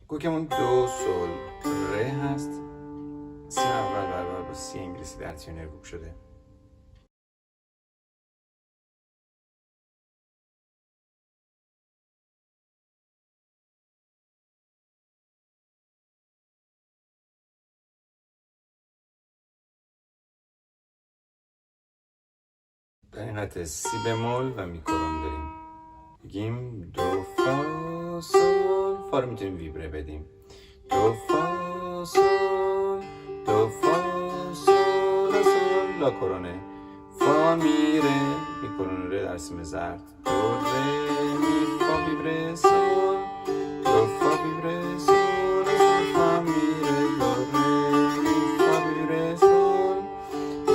کوکمون دو سول ره هست. سی اول برابر با سی انگلیسی در تیونر بوک شده. در این حالت سی بمول و میکرون داریم. بگیم دو فا سول. فا رو میتونیم ویبره بدیم. دو فا سول، دو فا سول سول لا کرونه. فا می ره میکرون ره در سیم زرد. دو ره می فا ویبره سول، دو فا ویبره سول سول فا می ره. دو ره می فا ویبره سول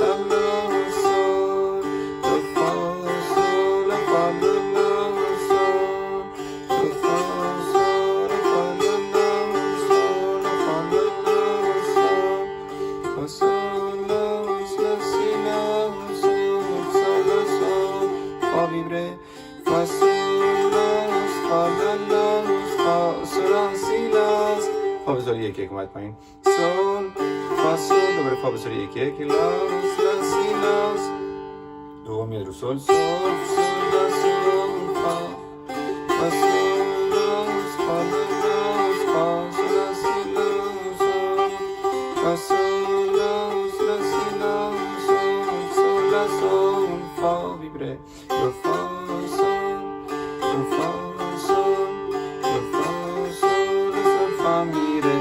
لا لا سول، دو فا سول فا لا لا سول، دو فا سول فا لا لا سول فا لا لا سول فا سول لا سی لا سول سول لا سول فا ویبره فا سول لا فا لا لا فا سول سی لا فا بزار یک یک اومد پایین. سول فا سول دوباره فا بزار یک یک لا سی لا دوم میاد رو سول سول سول لا سول فا فا سول لا فا لا لا فا سول سی لا سول فا سول لا سی لا سول سول لا سول فا ویبره دو فا سول دو فا سول دو فا سول سول فا میره.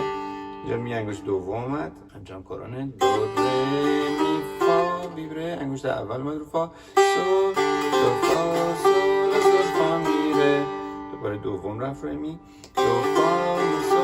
اینجا می انگشت دوم اومد انجام کرونه. دو ره می فا ویبره انگشت اول اومد رو فا سول دو فا سول سول فا میره. دوباره دوم رفت روی می دو فا سول